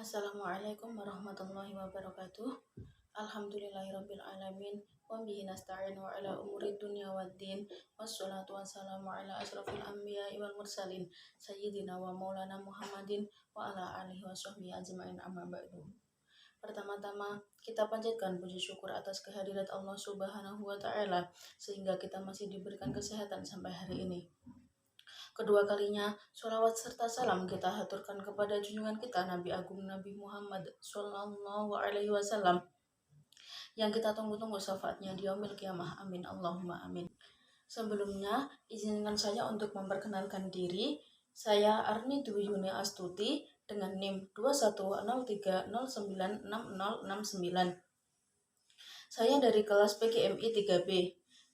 Assalamualaikum warahmatullahi wabarakatuh. Alhamdulillahirabbil alamin wa bihi nasta'in wa ala umuri dunya waddin wassalatu wassalamu ala asrofil anbiya'i wal mursalin sayyidina wa maulana Muhammadin wa ala alihi washabbihi ajmain amma ba'du. Pertama-tama kita panjatkan puji syukur atas kehadirat Allah Subhanahu wa taala sehingga kita masih diberikan kesehatan sampai hari ini. Kedua kalinya, sholawat serta salam kita haturkan kepada junjungan kita Nabi Agung Nabi Muhammad Sallallahu Alaihi Wasallam yang kita tunggu-tunggu syafaatnya di yaumil kiamah. Amin Allahumma amin. Sebelumnya, izinkan saya untuk memperkenalkan diri. Saya Arni Dwi Yuni Astuti dengan NIM 2103096069. Saya dari kelas PGMI 3B.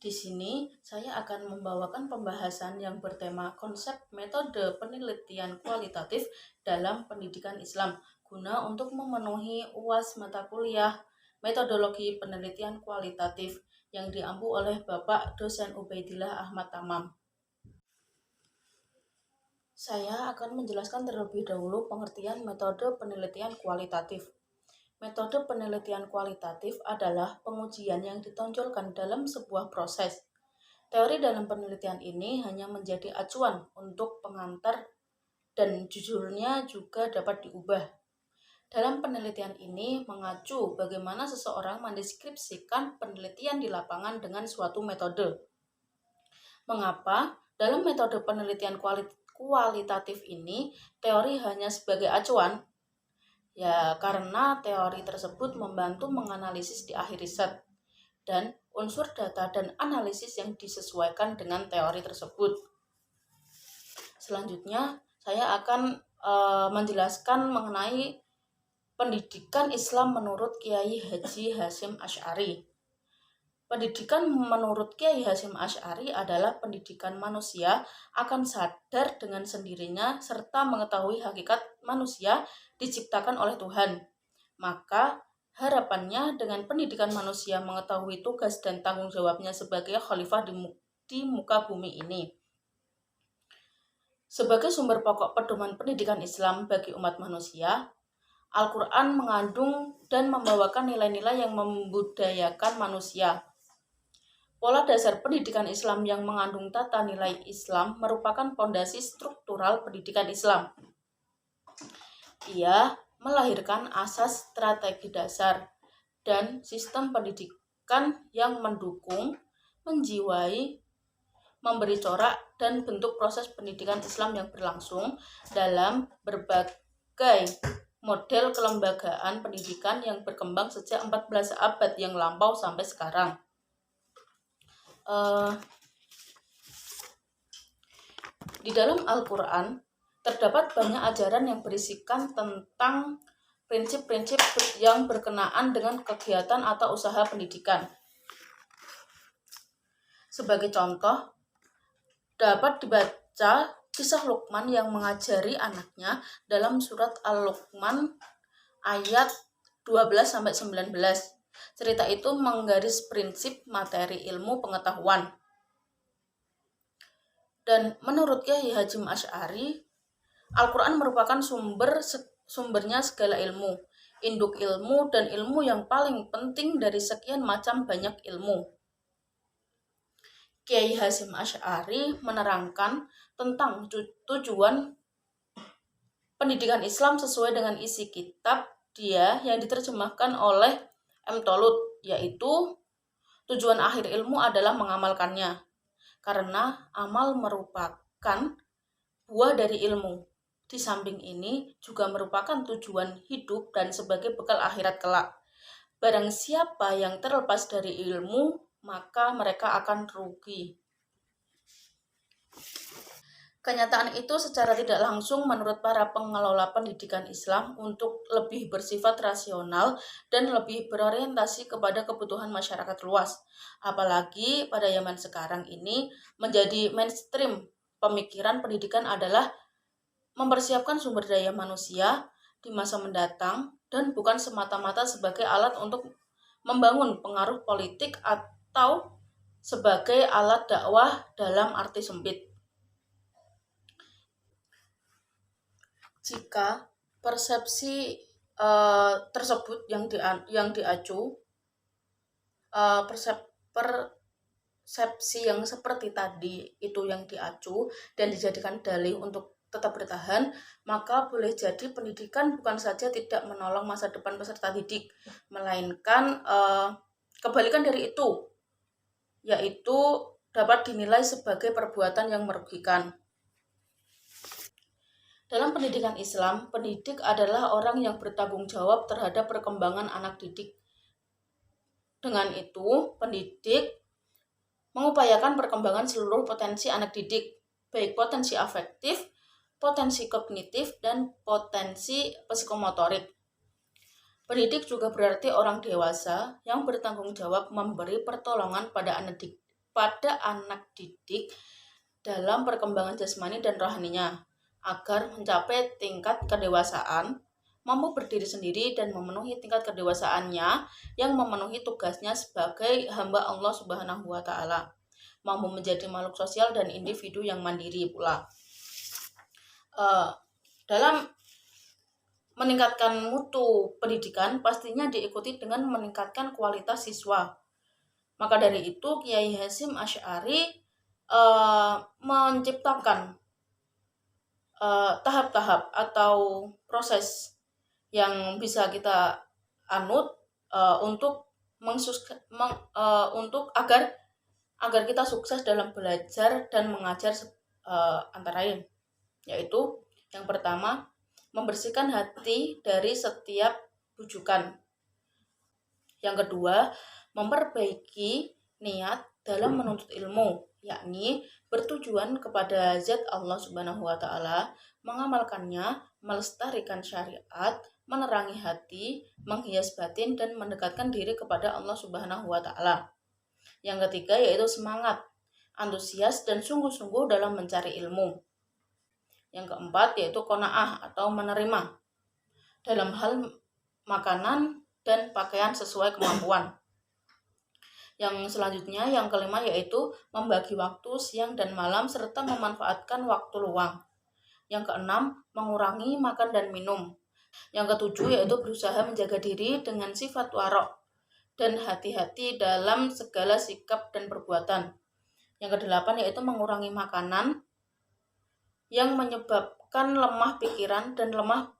Di sini, saya akan membawakan pembahasan yang bertema konsep metode penelitian kualitatif dalam pendidikan Islam, guna untuk memenuhi UAS mata kuliah metodologi penelitian kualitatif yang diampu oleh Bapak Dosen Ubaidillah Ahmad Tamam. Saya akan menjelaskan terlebih dahulu pengertian metode penelitian kualitatif. Metode penelitian kualitatif adalah pengujian yang ditonjolkan dalam sebuah proses. Teori dalam penelitian ini hanya menjadi acuan untuk pengantar dan judulnya juga dapat diubah. Dalam penelitian ini mengacu bagaimana seseorang mendeskripsikan penelitian di lapangan dengan suatu metode. Mengapa dalam metode penelitian kualitatif ini teori hanya sebagai acuan? Ya, karena teori tersebut membantu menganalisis di akhir riset dan unsur data dan analisis yang disesuaikan dengan teori tersebut. Selanjutnya, saya akan menjelaskan mengenai pendidikan Islam menurut Kiai Haji Hasyim Asy'ari. Pendidikan menurut Kiai Hasyim Asy'ari adalah pendidikan manusia akan sadar dengan sendirinya serta mengetahui hakikat manusia diciptakan oleh Tuhan. Maka harapannya dengan pendidikan manusia mengetahui tugas dan tanggung jawabnya sebagai khalifah di muka bumi ini. Sebagai sumber pokok pedoman pendidikan Islam bagi umat manusia, Al-Quran mengandung dan membawakan nilai-nilai yang membudayakan manusia. Pola dasar pendidikan Islam yang mengandung tata nilai Islam merupakan fondasi struktural pendidikan Islam. Ia melahirkan asas strategi dasar dan sistem pendidikan yang mendukung, menjiwai, memberi corak, dan bentuk proses pendidikan Islam yang berlangsung dalam berbagai model kelembagaan pendidikan yang berkembang sejak 14 abad yang lampau sampai sekarang. Di dalam Al-Quran terdapat banyak ajaran yang berisikan tentang prinsip-prinsip yang berkenaan dengan kegiatan atau usaha pendidikan. Sebagai contoh, dapat dibaca kisah Luqman yang mengajari anaknya dalam surat Al-Luqman ayat 12-19. Cerita itu menggaris prinsip materi ilmu pengetahuan. Dan menurut Kiai Hasyim Asy'ari, Al-Quran merupakan sumbernya segala ilmu, induk ilmu dan ilmu yang paling penting dari sekian macam banyak ilmu. Kiai Hasyim Asy'ari menerangkan tentang tujuan pendidikan Islam sesuai dengan isi kitab dia yang diterjemahkan oleh M. Tolut, yaitu tujuan akhir ilmu adalah mengamalkannya, karena amal merupakan buah dari ilmu. Di samping ini juga merupakan tujuan hidup dan sebagai bekal akhirat kelak. Barang siapa yang terlepas dari ilmu, maka mereka akan rugi. Kenyataan itu secara tidak langsung menurut para pengelola pendidikan Islam untuk lebih bersifat rasional dan lebih berorientasi kepada kebutuhan masyarakat luas. Apalagi pada zaman sekarang ini menjadi mainstream pemikiran pendidikan adalah mempersiapkan sumber daya manusia di masa mendatang dan bukan semata-mata sebagai alat untuk membangun pengaruh politik atau sebagai alat dakwah dalam arti sempit. Jika persepsi tersebut yang diacu, persepsi yang seperti tadi itu yang diacu dan dijadikan dalih untuk tetap bertahan, maka boleh jadi pendidikan bukan saja tidak menolong masa depan peserta didik, melainkan kebalikan dari itu, yaitu dapat dinilai sebagai perbuatan yang merugikan. Dalam pendidikan Islam, pendidik adalah orang yang bertanggung jawab terhadap perkembangan anak didik. Dengan itu, pendidik mengupayakan perkembangan seluruh potensi anak didik, baik potensi afektif, potensi kognitif, dan potensi psikomotorik. Pendidik juga berarti orang dewasa yang bertanggung jawab memberi pertolongan pada anak didik dalam perkembangan jasmani dan rohaninya, agar mencapai tingkat kedewasaan, mampu berdiri sendiri dan memenuhi tingkat kedewasaannya yang memenuhi tugasnya sebagai hamba Allah Subhanahu wa Ta'ala, mampu menjadi makhluk sosial dan individu yang mandiri pula. Dalam meningkatkan mutu pendidikan pastinya diikuti dengan meningkatkan kualitas siswa. Maka dari itu Kiai Hasyim Asy'ari menciptakan tahap-tahap atau proses yang bisa kita anut untuk agar kita sukses dalam belajar dan mengajar, antara lain, yaitu yang pertama, membersihkan hati dari setiap bujukan. Yang kedua, memperbaiki niat dalam menuntut ilmu, yakni bertujuan kepada zat Allah Subhanahu wa Ta'ala, mengamalkannya, melestarikan syariat, menerangi hati, menghias batin, dan mendekatkan diri kepada Allah Subhanahu wa Ta'ala. Yang ketiga yaitu semangat, antusias, dan sungguh-sungguh dalam mencari ilmu. Yang keempat yaitu qanaah atau menerima dalam hal makanan dan pakaian sesuai kemampuan. Yang selanjutnya, yang kelima yaitu membagi waktu siang dan malam serta memanfaatkan waktu luang. Yang keenam, mengurangi makan dan minum. Yang ketujuh yaitu berusaha menjaga diri dengan sifat warok dan hati-hati dalam segala sikap dan perbuatan. Yang kedelapan yaitu mengurangi makanan yang menyebabkan lemah pikiran dan lemah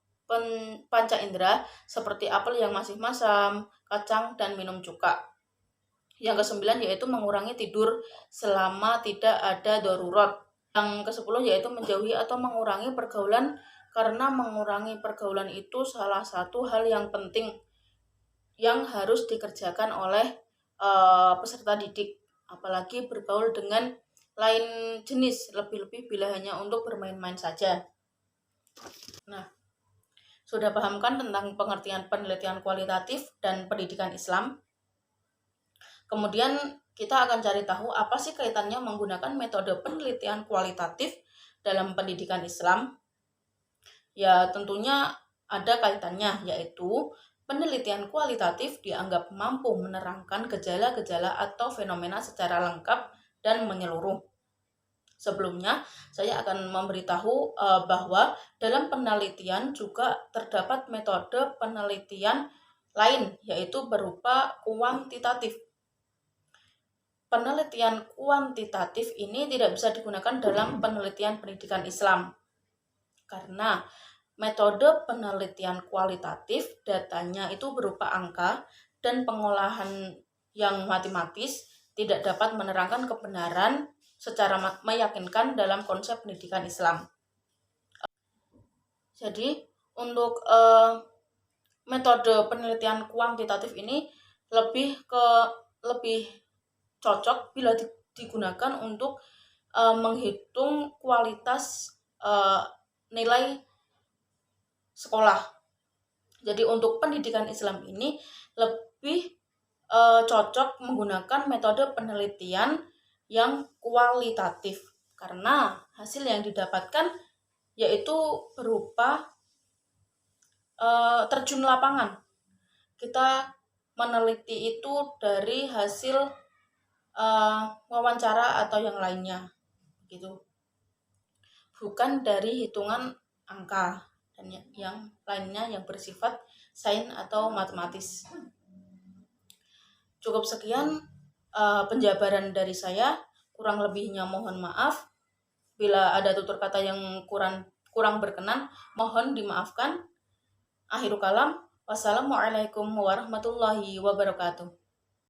panca indera seperti apel yang masih masam, kacang, dan minum cuka. Yang kesembilan yaitu mengurangi tidur selama tidak ada darurat. Yang kesepuluh yaitu menjauhi atau mengurangi pergaulan, karena mengurangi pergaulan itu salah satu hal yang penting yang harus dikerjakan oleh peserta didik, apalagi bergaul dengan lain jenis, lebih-lebih bila hanya untuk bermain-main saja. Nah, sudah pahamkan tentang pengertian penelitian kualitatif dan pendidikan Islam? Kemudian kita akan cari tahu apa sih kaitannya menggunakan metode penelitian kualitatif dalam pendidikan Islam. Ya tentunya ada kaitannya, yaitu penelitian kualitatif dianggap mampu menerangkan gejala-gejala atau fenomena secara lengkap dan menyeluruh. Sebelumnya, saya akan memberitahu bahwa dalam penelitian juga terdapat metode penelitian lain, yaitu berupa kuantitatif. Penelitian kuantitatif ini tidak bisa digunakan dalam penelitian pendidikan Islam, karena metode penelitian kualitatif datanya itu berupa angka dan pengolahan yang matematis, tidak dapat menerangkan kebenaran secara meyakinkan dalam konsep pendidikan Islam. Jadi untuk metode penelitian kuantitatif ini lebih cocok bila digunakan untuk menghitung kualitas nilai sekolah. Jadi untuk pendidikan Islam ini lebih cocok menggunakan metode penelitian yang kualitatif, karena hasil yang didapatkan yaitu berupa terjun lapangan. Kita meneliti itu dari hasil wawancara atau yang lainnya, gitu. Bukan dari hitungan angka. dan yang lainnya yang bersifat sains atau matematis. Cukup sekian penjabaran dari saya. Kurang lebihnya mohon maaf. Bila ada tutur kata yang kurang berkenan, mohon dimaafkan. Akhirul kalam, wassalamualaikum warahmatullahi wabarakatuh.